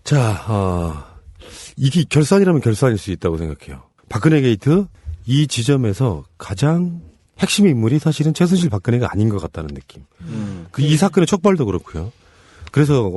자, 이게 결산이라면 결산일 수 있다고 생각해요. 박근혜 게이트 이 지점에서 가장 핵심 인물이 사실은 최순실 박근혜가 아닌 것 같다는 느낌. 이 사건의 촉발도 그렇고요. 그래서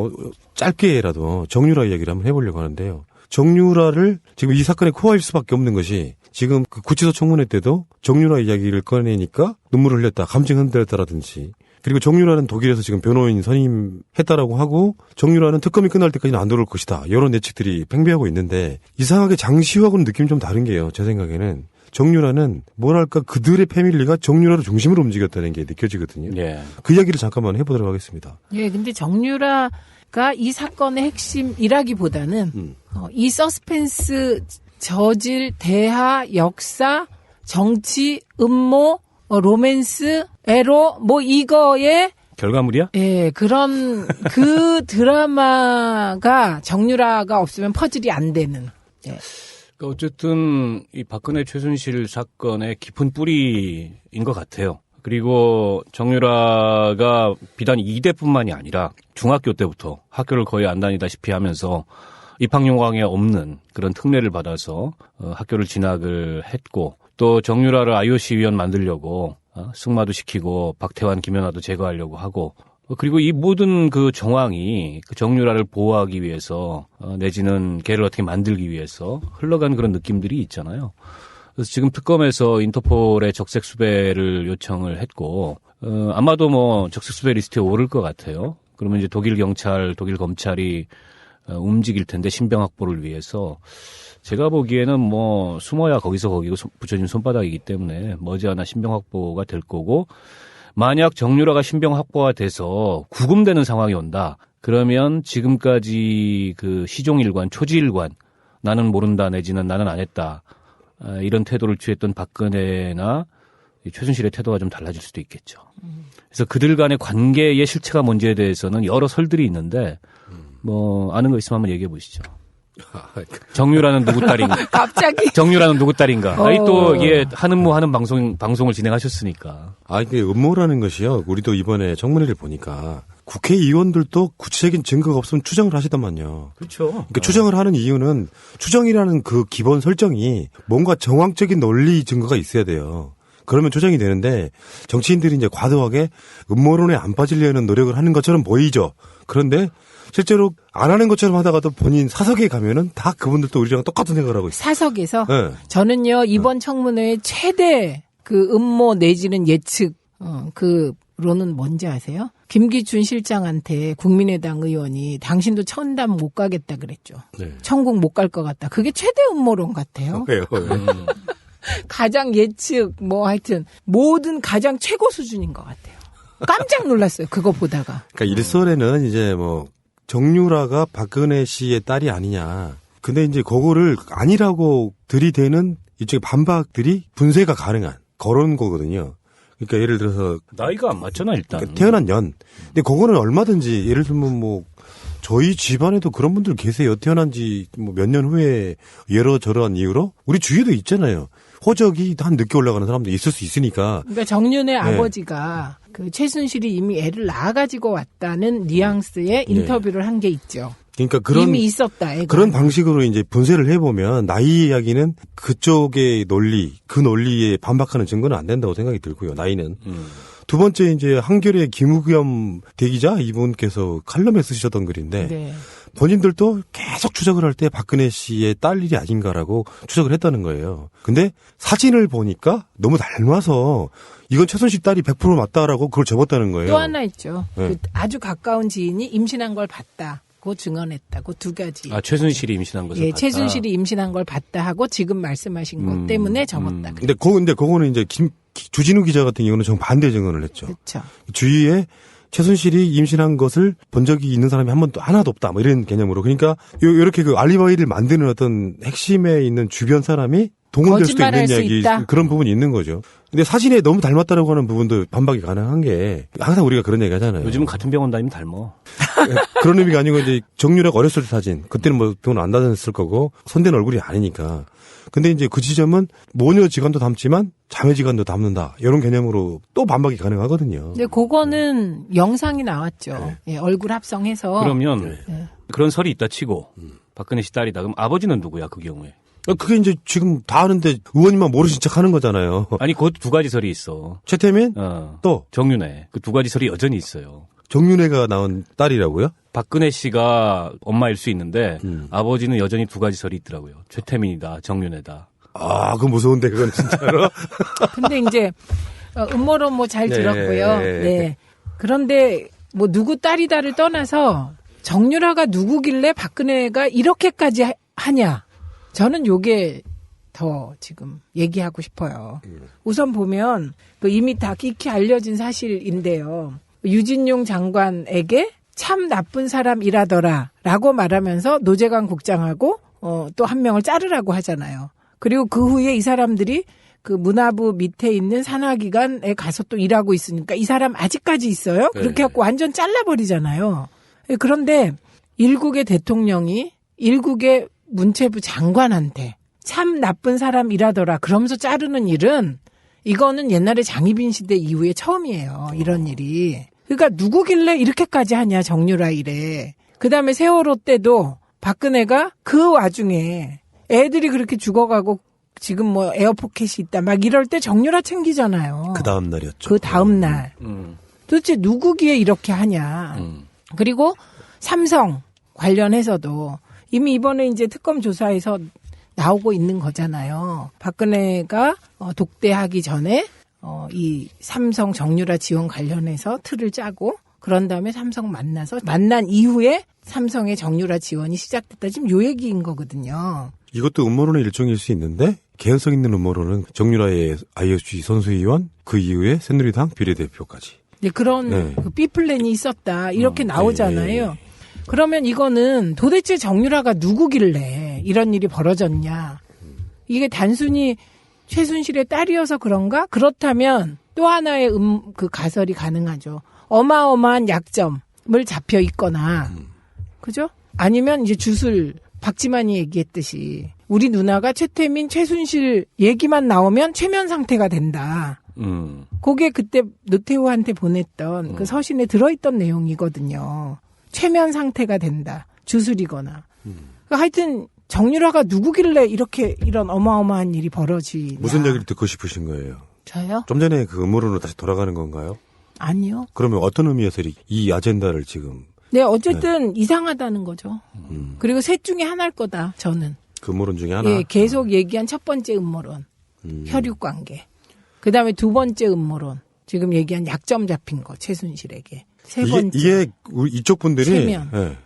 짧게라도 정유라 이야기를 한번 해보려고 하는데요. 정유라를 지금 이 사건의 코어일 수밖에 없는 것이 지금 그 구치소 청문회 때도 정유라 이야기를 꺼내니까 눈물을 흘렸다, 감정 흔들렸다라든지, 그리고 정유라는 독일에서 지금 변호인 선임했다라고 하고 정유라는 특검이 끝날 때까지는 안 들어올 것이다, 이런 예측들이 팽배하고 있는데 이상하게 장시호하고는 느낌이 좀 다른 게요. 제 생각에는 정유라는 뭐랄까 그들의 패밀리가 정유라를 중심으로 움직였다는 게 느껴지거든요. 예. 그 이야기를 잠깐만 해보도록 하겠습니다. 예, 근데 정유라가 이 사건의 핵심이라기보다는 이 서스펜스 저질, 대하, 역사, 정치, 음모, 로맨스, 에로, 뭐 이거에 결과물이야? 예, 그런 그 드라마가 정유라가 없으면 퍼즐이 안 되는. 예. 어쨌든 이 박근혜 최순실 사건의 깊은 뿌리인 것 같아요. 그리고 정유라가 비단 이대뿐만이 아니라 중학교 때부터 학교를 거의 안 다니다시피 하면서 입학요강에 없는 그런 특례를 받아서 학교를 진학을 했고, 또 정유라를 IOC 위원 만들려고 승마도 시키고 박태환, 김연아도 제거하려고 하고, 그리고 이 모든 그 정황이 그 정유라를 보호하기 위해서 내지는 걔를 어떻게 만들기 위해서 흘러간 그런 느낌들이 있잖아요. 그래서 지금 특검에서 인터폴의 적색 수배를 요청을 했고, 아마도 뭐 적색 수배 리스트에 오를 것 같아요. 그러면 이제 독일 경찰, 독일 검찰이 움직일 텐데, 신병 확보를 위해서. 제가 보기에는 뭐 숨어야 거기서 거기고 붙여진 손바닥이기 때문에 머지않아 신병 확보가 될 거고, 만약 정유라가 신병 확보가 돼서 구금되는 상황이 온다, 그러면 지금까지 그 시종일관, 초지일관, 나는 모른다 내지는 나는 안 했다, 이런 태도를 취했던 박근혜나 최순실의 태도가 좀 달라질 수도 있겠죠. 그래서 그들 간의 관계의 실체가 뭔지에 대해서는 여러 설들이 있는데, 뭐 아는 거 있으면 한번 얘기해 보시죠. 정유라는 누구 딸인가? 갑자기. 정유라는 누구 딸인가? 아니 또 이게 하는 방송을 진행하셨으니까. 이게 음모라는 것이요. 우리도 이번에 청문회를 보니까 국회의원들도 구체적인 증거가 없으면 추정을 하시더만요. 그렇죠. 그러니까 추정을 하는 이유는 추정이라는 그 기본 설정이 뭔가 정황적인 논리 증거가 있어야 돼요. 그러면 추정이 되는데, 정치인들이 이제 과도하게 음모론에 안 빠지려는 노력을 하는 것처럼 보이죠. 그런데 실제로 안 하는 것처럼 하다가도 본인 사석에 가면은 다 그분들도 우리랑 똑같은 생각을 하고 있어요. 사석에서? 네. 저는요, 이번 청문회의 최대 그 음모 내지는 예측, 그로는 뭔지 아세요? 김기춘 실장한테 국민의당 의원이 당신도 천담 못 가겠다 그랬죠. 네. 천국 못 갈 것 같다. 그게 최대 음모론 같아요. 왜요? 가장 예측, 뭐 하여튼, 모든 가장 최고 수준인 것 같아요. 깜짝 놀랐어요. 그거 보다가. 그러니까 일설에는 이제 뭐, 정유라가 박근혜 씨의 딸이 아니냐. 근데 이제 그거를 아니라고 들이대는 이쪽의 반박들이 분쇄가 가능한 그런 거거든요. 그러니까 예를 들어서 나이가 안 맞잖아 일단. 그러니까 태어난 년. 근데 그거는 얼마든지 예를 들면 뭐 저희 집안에도 그런 분들 계세요. 태어난 지 뭐 몇 년 후에 여러저러한 이유로 우리 주위에도 있잖아요. 호적이 한 늦게 올라가는 사람도 있을 수 있으니까. 그러니까 정윤의 아버지가 그 최순실이 이미 애를 낳아가지고 왔다는 뉘앙스의 인터뷰를 한 게 있죠. 그러니까 그런 이미 있었다. 애가. 그런 방식으로 이제 분쇄를 해보면 나이 이야기는 그쪽의 논리, 그 논리에 반박하는 증거는 안 된다고 생각이 들고요. 나이는. 두 번째 이제 한겨레 김우겸 대기자 이분께서 칼럼에 쓰셨던 글인데 네. 본인들도 계속 추적을 할 때 박근혜 씨의 딸 일이 아닌가라고 추적을 했다는 거예요. 근데 사진을 보니까 너무 닮아서 이건 최순실 딸이 100% 맞다라고 그걸 접었다는 거예요. 또 하나 있죠. 네. 그 아주 가까운 지인이 임신한 걸 봤다고 증언했다고 두 가지. 최순실이 임신한 것을 봤다. 최순실이 임신한 걸 봤다 하고 지금 말씀하신 것 때문에 접었다. 근데 그거는 이제 주진우 기자 같은 경우는 정반대 증언을 했죠. 그렇죠. 주위에 최순실이 임신한 것을 본 적이 있는 사람이 하나도 없다. 뭐 이런 개념으로. 그러니까 이렇게 그 알리바이를 만드는 어떤 핵심에 있는 주변 사람이 동원될 수도 있는 이야기, 그런 부분이 있는 거죠. 근데 사진에 너무 닮았다라고 하는 부분도 반박이 가능한 게 항상 우리가 그런 얘기 하잖아요. 요즘은 같은 병원 다니면 닮아. 그런 의미가 아니고 이제 정유라가 어렸을 때 사진. 그때는 뭐 병원 안 다녔을 거고 손댄 얼굴이 아니니까. 근데 이제 그 지점은 모녀 지간도 닮지만 자매 지간도 닮는다. 이런 개념으로 또 반박이 가능하거든요. 근데 그거는 영상이 나왔죠. 네. 얼굴 합성해서. 그러면 그런 설이 있다 치고 박근혜 씨 딸이다. 그럼 아버지는 누구야 그 경우에? 그게 이제 지금 다 아는데 의원님만 모르신 척 하는 거잖아요. 아니 그것도 두 가지 설이 있어. 최태민? 또 정윤회. 그 두 가지 설이 여전히 있어요. 정윤회가 낳은 딸이라고요? 박근혜 씨가 엄마일 수 있는데 아버지는 여전히 두 가지 설이 있더라고요. 최태민이다, 정윤회다. 아, 그건 무서운데 그건 진짜로. 근데 이제 음모론 뭐 잘 네. 들었고요. 네. 그런데 뭐 누구 딸이다를 떠나서 정유라가 누구길래 박근혜가 이렇게까지 하냐? 저는 요게 더 지금 얘기하고 싶어요. 우선 보면 이미 다 익히 알려진 사실인데요. 유진용 장관에게 참 나쁜 사람이라더라 라고 말하면서 노재관 국장하고 또 한 명을 자르라고 하잖아요. 그리고 그 후에 이 사람들이 그 문화부 밑에 있는 산하기관에 가서 또 일하고 있으니까 이 사람 아직까지 있어요? 그렇게 해갖고 완전 잘라버리잖아요. 그런데 일국의 대통령이 일국의 문체부 장관한테 참 나쁜 사람이라더라 그러면서 자르는 일은 이거는 옛날에 장희빈 시대 이후에 처음이에요. 이런 일이. 그러니까 누구길래 이렇게까지 하냐 정유라 이래. 그다음에 세월호 때도 박근혜가 그 와중에 애들이 그렇게 죽어가고 지금 뭐 에어포켓이 있다 막 이럴 때 정유라 챙기잖아요. 그 다음 날이었죠. 그 다음 날. 도대체 누구기에 이렇게 하냐. 그리고 삼성 관련해서도 이미 이번에 이제 특검 조사에서 나오고 있는 거잖아요. 박근혜가 독대하기 전에 이 삼성 정유라 지원 관련해서 틀을 짜고 그런 다음에 삼성 만나서 만난 이후에 삼성의 정유라 지원이 시작됐다. 지금 요 얘기인 거거든요. 이것도 음모론의 일종일 수 있는데 개연성 있는 음모론은 정유라의 IOC 선수위원 그 이후에 새누리당 비례대표까지. 네, 그런 그 B플랜이 있었다. 이렇게 나오잖아요. 네. 그러면 이거는 도대체 정유라가 누구길래 이런 일이 벌어졌냐. 이게 단순히 최순실의 딸이어서 그런가? 그렇다면 또 하나의 그 가설이 가능하죠. 어마어마한 약점을 잡혀 있거나, 그죠? 아니면 이제 주술, 박지만이 얘기했듯이 우리 누나가 최태민, 최순실 얘기만 나오면 최면 상태가 된다. 그게 그때 노태우한테 보냈던 그 서신에 들어있던 내용이거든요. 최면 상태가 된다. 주술이거나. 그러니까 하여튼 정유라가 누구길래 이런 어마어마한 일이 벌어지냐. 무슨 얘기를 듣고 싶으신 거예요? 저요? 좀 전에 그 음모론으로 다시 돌아가는 건가요? 아니요. 그러면 어떤 의미에서 이 아젠다를 지금? 네, 어쨌든 이상하다는 거죠. 그리고 셋 중에 하나일 거다, 저는. 그 음모론 중에 하나? 예, 계속 얘기한 첫 번째 음모론. 혈육 관계. 그 다음에 두 번째 음모론. 지금 얘기한 약점 잡힌 거, 최순실에게. 세 번째. 이게 이쪽 분들이 체면.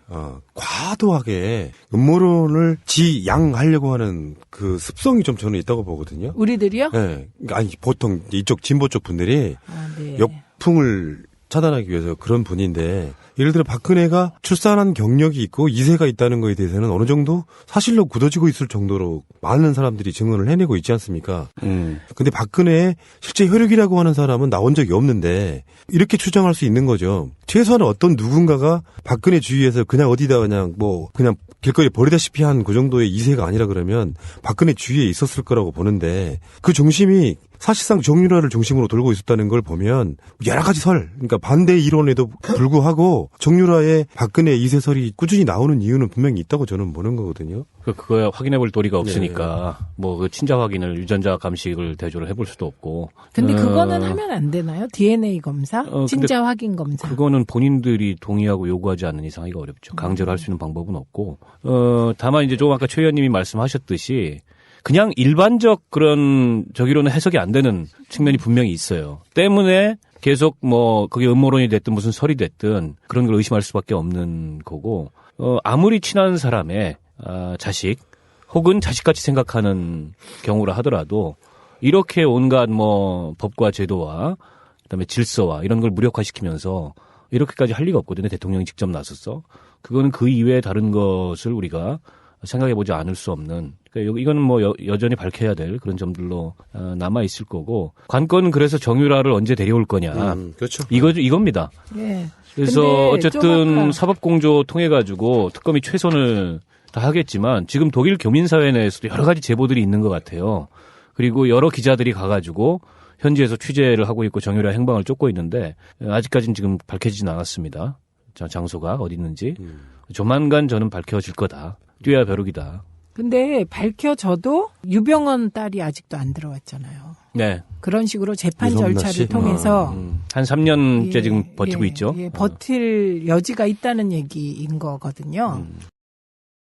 과도하게 음모론을 지양하려고 하는 그 습성이 좀 저는 있다고 보거든요. 우리들이요? 네. 아니 보통 이쪽 진보 쪽 분들이 네. 역풍을 차단하기 위해서 그런 분인데 예를 들어 박근혜가 출산한 경력이 있고 이세가 있다는 거에 대해서는 어느 정도 사실로 굳어지고 있을 정도로 많은 사람들이 증언을 해내고 있지 않습니까? 근데 박근혜의 실제 혈육이라고 하는 사람은 나온 적이 없는데 이렇게 추정할 수 있는 거죠. 최소한 어떤 누군가가 박근혜 주위에서 그냥 어디다 그냥 길거리에 버리다시피 한 그 정도의 이세가 아니라 그러면 박근혜 주위에 있었을 거라고 보는데 그 중심이 사실상 정유라를 중심으로 돌고 있었다는 걸 보면 여러 가지 그러니까 반대 이론에도 불구하고 정유라의 박근혜 이세설이 꾸준히 나오는 이유는 분명히 있다고 저는 보는 거거든요. 그거야 확인해 볼 도리가 없으니까 뭐 그 친자 확인을 유전자 감식을 대조를 해볼 수도 없고. 근데 그거는 하면 안 되나요? DNA 검사? 친자 확인 검사? 그거는 본인들이 동의하고 요구하지 않는 이상 하기가 어렵죠. 강제로 할 수 있는 방법은 없고. 다만 이제 좀 아까 최 의원님이 말씀하셨듯이 그냥 일반적 그런 저기로는 해석이 안 되는 측면이 분명히 있어요. 때문에 계속 뭐 그게 음모론이 됐든 무슨 설이 됐든 그런 걸 의심할 수밖에 없는 거고 아무리 친한 사람의 자식 혹은 자식같이 생각하는 경우라 하더라도 이렇게 온갖 뭐 법과 제도와 그다음에 질서와 이런 걸 무력화시키면서 이렇게까지 할 리가 없거든요. 대통령이 직접 나서서. 그거는 그 이외에 다른 것을 우리가 생각해보지 않을 수 없는, 그러니까 이거는 뭐 여전히 밝혀야 될 그런 점들로 남아 있을 거고, 관건은 그래서 정유라를 언제 데려올 거냐, 그렇죠. 이겁니다. 예. 그래서 어쨌든 사법공조 통해 가지고 특검이 최선을 다하겠지만 지금 독일 교민사회 내에서도 여러 가지 제보들이 있는 것 같아요. 그리고 여러 기자들이 가가지고 현지에서 취재를 하고 있고 정유라 행방을 쫓고 있는데 아직까지는 지금 밝혀지진 않았습니다. 장소가 어디 있는지 조만간 저는 밝혀질 거다. 뛰어야 벼룩이다. 근데 밝혀져도 유병헌 딸이 아직도 안 들어왔잖아요. 네. 그런 식으로 재판 유성나 절차를 씨? 통해서 한 3년째 지금 버티고 있죠. 버틸 여지가 있다는 얘기인 거거든요.